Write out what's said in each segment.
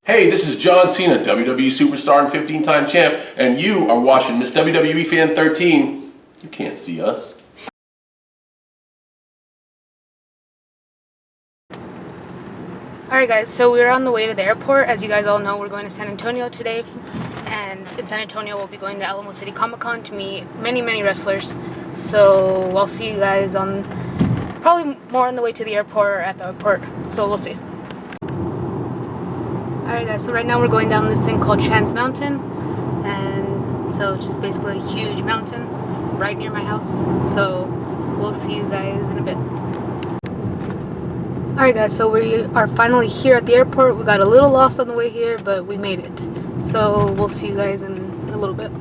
Hey, this is John Cena, WWE Superstar and 15-time champ, and you are watching Miss WWE Fan 13. You can't see us. Alright guys, so we're on the way to the airport. As you guys all know, we're going to San Antonio today, and in San Antonio we'll be going to Alamo City Comic-Con to meet many wrestlers. So I'll see you guys on, probably more on the way to the airport or at the airport, so we'll see. Alright guys, so right now we're going down this thing called Trans Mountain, and so it's just basically a huge mountain right near my house. So we'll see you guys in a bit. Alright guys, so we are finally here at the airport. We got a little lost on the way here, but we made it. So we'll see you guys in a little bit.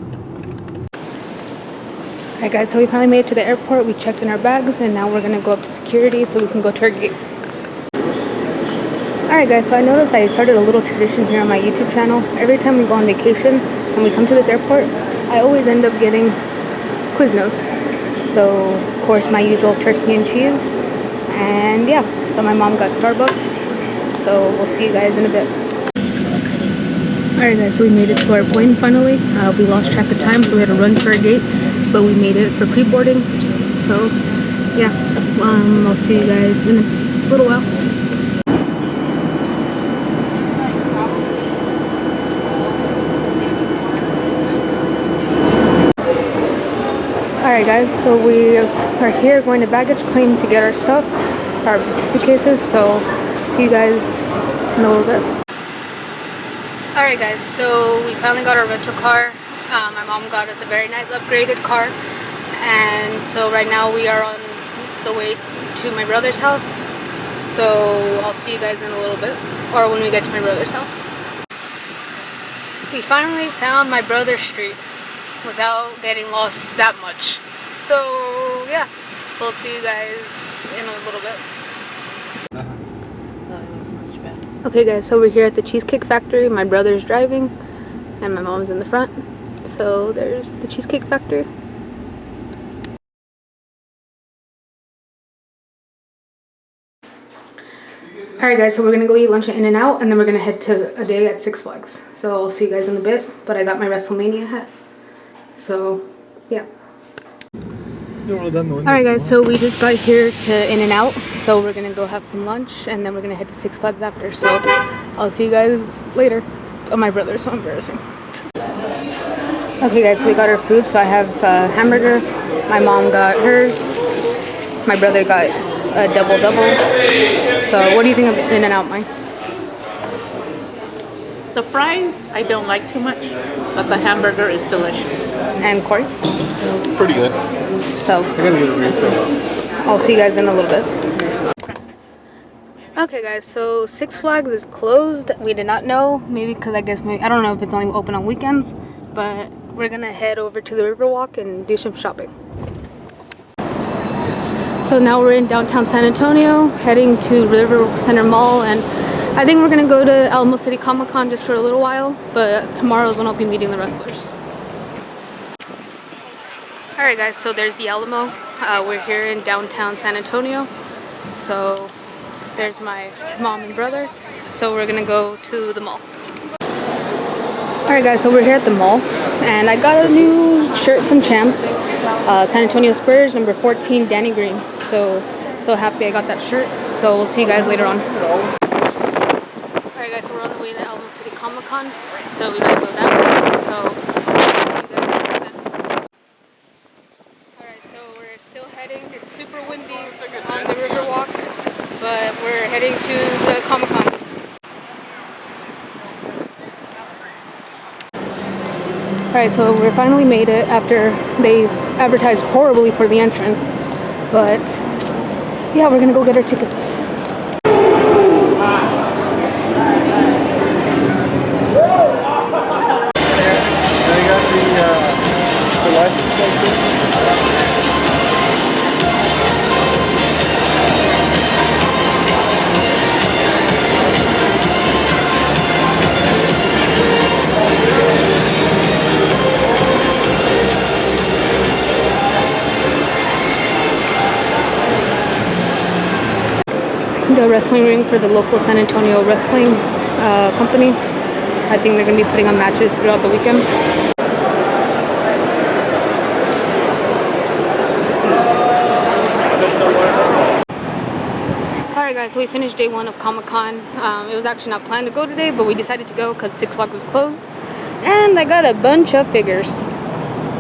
Alright guys, so we finally made it to the airport. We checked in our bags, and now we're going to go up to security so we can go to our gate. Alright guys, so I noticed I started a little tradition here on my YouTube channel. Every time we go on vacation and we come to this airport, I always end up getting Quiznos. So, of course, my usual turkey and cheese. And yeah, so my mom got Starbucks. So we'll see you guys in a bit. Alright guys, so we made it to our plane finally. We lost track of time, so we had to run to our gate. But we made it for pre-boarding. So yeah, I'll see you guys in a little while. Alright guys, so we are here going to baggage claim to get our stuff, our suitcases, so see you guys in a little bit. Alright guys, so we finally got our rental car. My mom got us a very nice upgraded car, and so right now we are on the way to my brother's house, so I'll see you guys in a little bit, or when we get to my brother's house. We finally found my brother's street without getting lost that much. So yeah, we'll see you guys in a little bit. Okay guys, so we're here at the Cheesecake Factory. My brother's driving and my mom's in the front. So there's the Cheesecake Factory. Alright guys, so we're gonna go eat lunch at In-N-Out, and then we're gonna head to a day at Six Flags. So I'll see you guys in a bit, but I got my WrestleMania hat. So, yeah. Alright guys, so we just got here to In-N-Out, so we're gonna go have some lunch, and then we're gonna head to Six Flags after. So, I'll see you guys later. Oh, my brother's so embarrassing. Okay guys, so we got our food. So I have a hamburger, my mom got hers, my brother got a double-double. So, what do you think of In-N-Out, Mike? The fries, I don't like too much, but the hamburger is delicious. And Corey? Pretty good. So, I'll see you guys in a little bit. Okay guys, so Six Flags is closed. We did not know, maybe because I don't know if it's only open on weekends, but we're gonna head over to the Riverwalk and do some shopping. So now we're in downtown San Antonio, heading to River Center Mall, and I think we're gonna go to Alamo City Comic-Con just for a little while, but tomorrow's when I'll be meeting the wrestlers. Alright guys, so there's the Alamo. We're here in downtown San Antonio. So there's my mom and brother. So we're gonna go to the mall. Alright guys, so we're here at the mall, and I got a new shirt from Champs. San Antonio Spurs, number 14, Danny Green. So happy I got that shirt. So we'll see you guys later on. Alright guys, so we're on the way to Alamo City Comic-Con, so we gotta go that way, so I'll see you guys then. Alright, so we're still heading. It's super windy on the Riverwalk, but we're heading to the Comic-Con. Alright, so we finally made it after they advertised horribly for the entrance, but yeah, we're gonna go get our tickets. The wrestling ring for the local San Antonio wrestling company. I think they're going to be putting on matches throughout the weekend. Alright guys, so we finished day 1 of Comic-Con. It was actually not planned to go today, but we decided to go because 6 o'clock was closed. And I got a bunch of figures.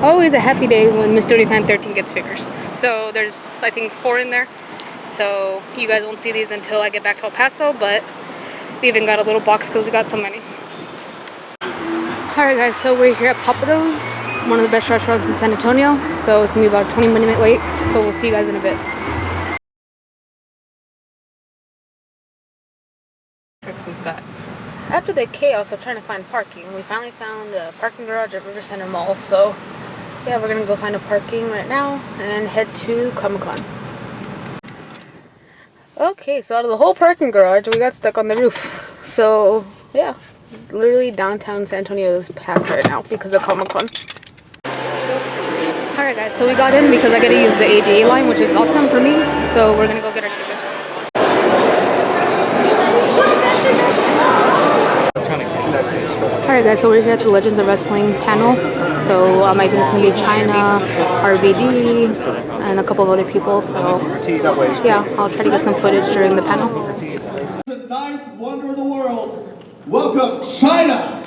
Always a happy day when Miss Dirty Fan 13 gets figures. So there's, I think, 4 in there. So you guys won't see these until I get back to El Paso, but we even got a little box because we got so many. Alright guys, so we're here at Papado's, one of the best restaurants in San Antonio. So it's gonna be about a 20-minute wait, but we'll see you guys in a bit. We've got. After the chaos of trying to find parking, we finally found a parking garage at River Center Mall. So yeah, we're gonna go find a parking right now and then head to Comic-Con. Okay, so out of the whole parking garage, we got stuck on the roof. So yeah, literally downtown San Antonio is packed right now because of Comic-Con. Alright guys, so we got in because I get to use the ADA line, which is awesome for me. So we're gonna go get our tickets. Alright guys, so we're here at the Legends of Wrestling panel. So I think it's going to be Chyna, RVD, and a couple of other people. So yeah, I'll try to get some footage during the panel. The 9th wonder of the world. Welcome, Chyna!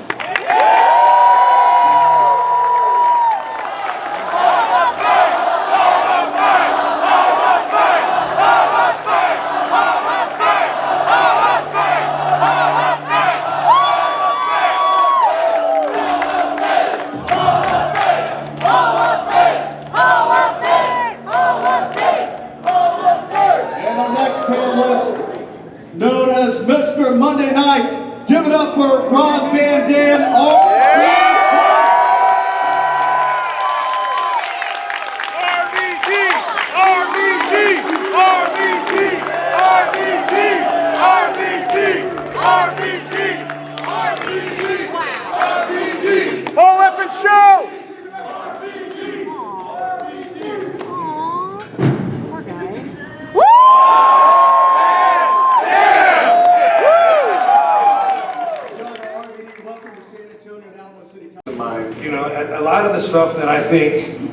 Known as Mr. Monday Night. Give it up for Rob Van Dam. Whole effing show! Poor guys. You know, a lot of the stuff that I think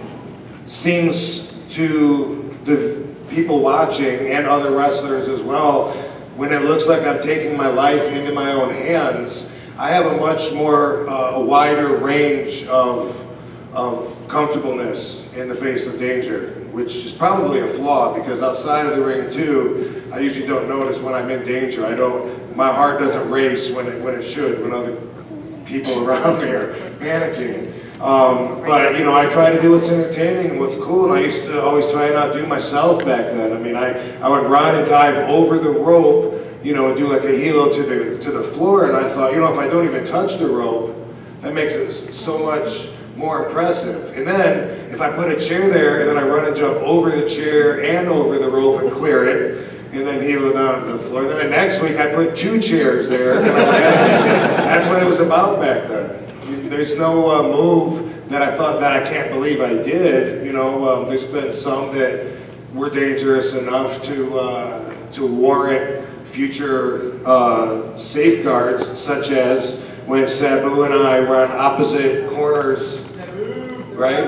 seems to the people watching and other wrestlers as well, when it looks like I'm taking my life into my own hands, I have a much more, a wider range of comfortableness in the face of danger, which is probably a flaw because outside of the ring too, I usually don't notice when I'm in danger. My heart doesn't race when it should, when other people around me are panicking. But you know, I try to do what's entertaining and what's cool, and I used to always try and outdo myself back then. I mean, I would run and dive over the rope, you know, and do like a helo to the floor, and I thought, you know, if I don't even touch the rope, that makes it so much more impressive. And then if I put a chair there and then I run and jump over the chair and over the rope and clear it, and then helo down to the floor. And then the next week I put 2 chairs there. And that's what it was about back then. There's no move that I thought that I can't believe I did. You know, there's been some that were dangerous enough to warrant future safeguards, such as when Sabu and I were on opposite corners, right?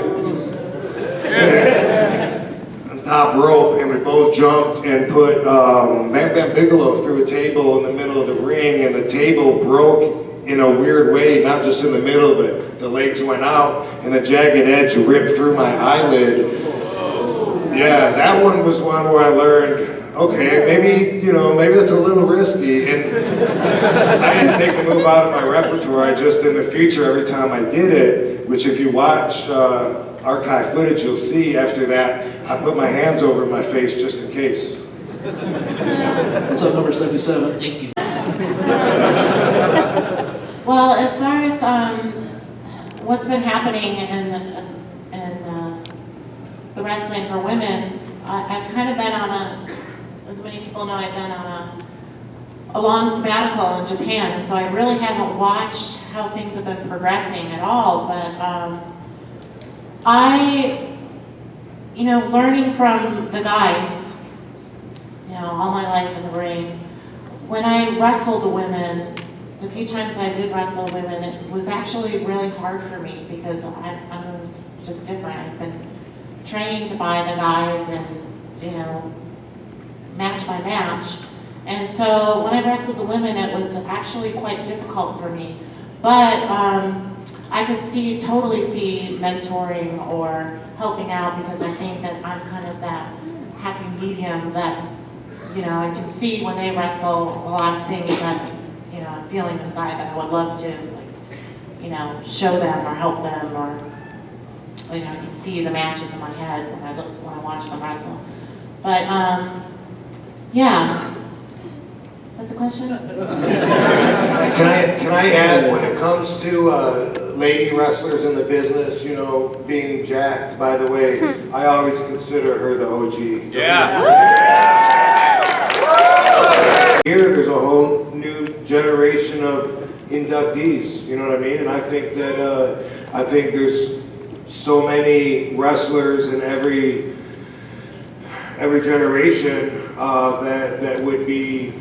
Top rope, and we both jumped and put Bam Bam Bigelow through a table in the middle of the ring, and the table broke in a weird way, not just in the middle, but the legs went out, and the jagged edge ripped through my eyelid. Yeah, that one was one where I learned, okay, maybe, you know, maybe that's a little risky, and I didn't take the move out of my repertoire. I just, in the future, every time I did it, which if you watch archive footage, you'll see after that, I put my hands over my face just in case. What's up, number 77? Thank you. Well, as far as what's been happening in the wrestling for women, I've kind of been on as many people know, I've been on a long sabbatical in Japan, and so I really haven't watched how things have been progressing at all, but learning from the guys, all my life in the ring, when I wrestle the women, the few times that I did wrestle women, it was actually really hard for me because I'm just different. I've been trained by the guys and, you know, match by match. And so when I wrestled the women, it was actually quite difficult for me. But I could totally see mentoring or helping out because I think that I'm kind of that happy medium that, you know, I can see when they wrestle a lot of things that, you know, I'm feeling inside that I would love to, like, you know, show them or help them, or, you know, I can see the matches in my head when I watch them wrestle. But yeah. Is that the question? Can I add, when it comes to lady wrestlers in the business, you know, being jacked, by the way, I always consider her the OG. Yeah. Here, there's a whole new generation of inductees, you know what I mean? And I think that, I think there's so many wrestlers in every generation that would be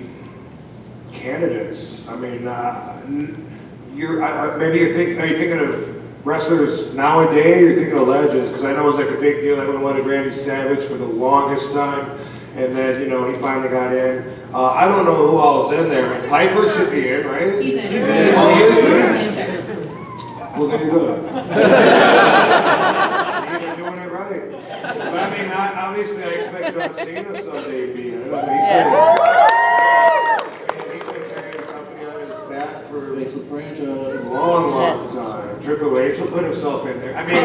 candidates. I mean, are you thinking of wrestlers nowadays, or you're thinking of legends? Because I know it was like a big deal. Everyone wanted Randy Savage for the longest time, and then, you know, he finally got in. I don't know who all is in there. I mean, Piper should be in, right? He's in. He is in. Well, there you go. See, they're doing it right. But I mean, obviously, I expect John Cena someday to be in. I don't think he's been carrying the company on his back for Face of the franchise. a long time. Triple H will put himself in there. I mean,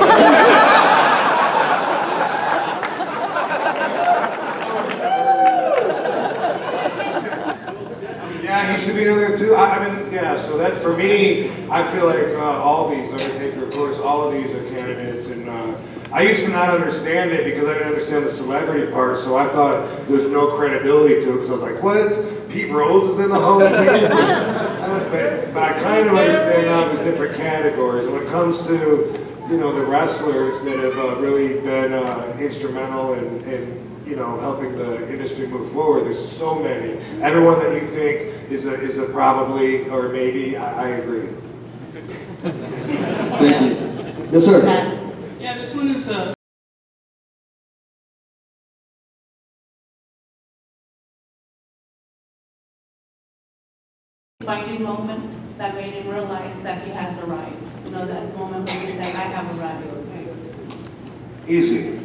yeah, he should be in there too. I mean, yeah, so that, for me, I feel like all these, Undertaker, of course, all of these are candidates. And I used to not understand it because I didn't understand the celebrity part, so I thought there was no credibility to it, because I was like, what? Pete Rhodes is in the Hall of Fame? But I kind of understand now there's different categories. And when it comes to, you know, the wrestlers that have really been instrumental in you know, helping the industry move forward, there's so many. Everyone that you think is a probably or maybe, I agree. Thank you. Yes, sir. Yeah, this one is defining moment that made him realize that he has arrived. You know, that moment when he said, I have arrived. Easy.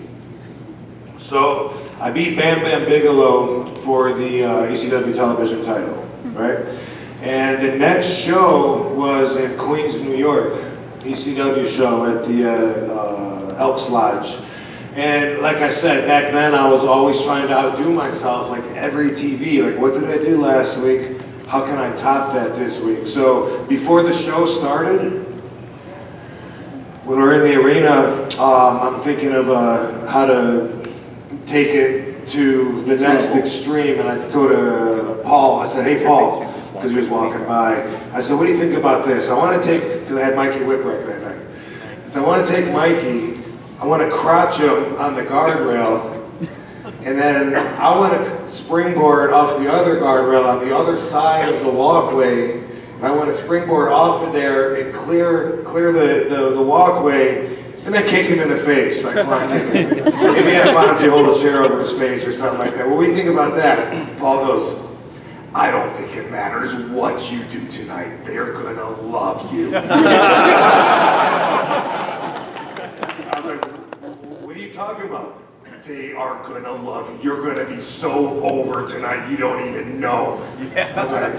So I beat Bam Bam Bigelow for the ECW television title, right? And the next show was in Queens, New York, ECW show at the Elks Lodge. And like I said, back then I was always trying to outdo myself, like every TV, like what did I do last week? How can I top that this week? So before the show started, when we're in the arena, I'm thinking of how to take it to the next extreme, and I go to Paul. I said, hey, Paul, because he was walking by. I said, what do you think about this? I want to take, because I had Mikey Whipwreck that night. I said, I want to take Mikey, I want to crotch him on the guardrail, and then I want to springboard off the other guardrail on the other side of the walkway. And I want to springboard off of there and clear the walkway, and then kick him in the face, like flying kicking him. Maybe have Fonzie hold a chair over his face or something like that. Well, what do you think about that? Paul goes, I don't think it matters what you do tonight. They're gonna love you. I was like, what are you talking about? They are gonna love you. You're gonna be so over tonight, you don't even know. I was like,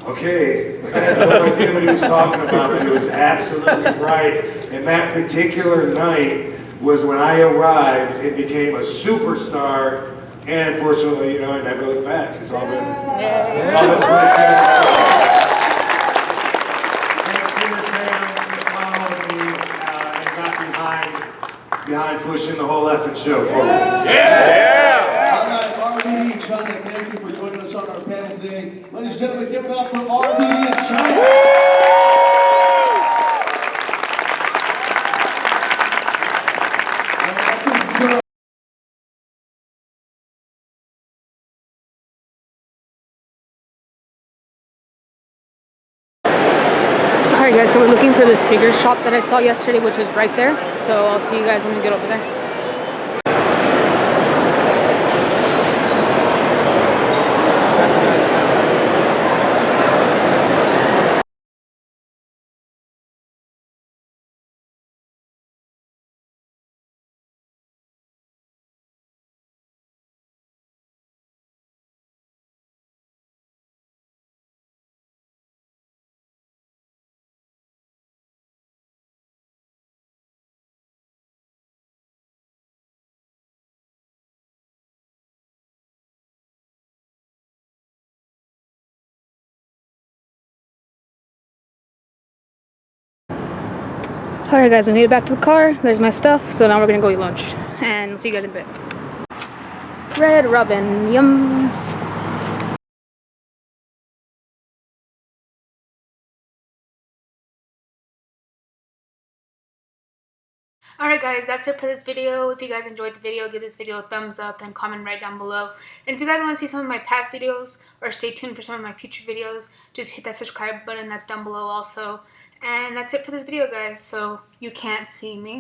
okay, I had no idea what he was talking about, but he was absolutely right. And that particular night was when I arrived and became a superstar. And fortunately, you know, I never looked back. It's all been slice. Thanks to the fans that followed me and got behind pushing the whole effing show forward. All right, RVD and Chyna, thank you for joining us on our panel today. Ladies and gentlemen, give it up for RVD and Chyna. Alright guys, so we're looking for the speaker shop that I saw yesterday, which is right there. So I'll see you guys when we get over there. Alright guys, we made it back to the car. There's my stuff. So now we're gonna go eat lunch. And we'll see you guys in a bit. Red Robin, yum. Alright guys, that's it for this video. If you guys enjoyed the video, give this video a thumbs up and comment right down below. And if you guys want to see some of my past videos or stay tuned for some of my future videos, just hit that subscribe button that's down below also. And that's it for this video guys, so you can't see me.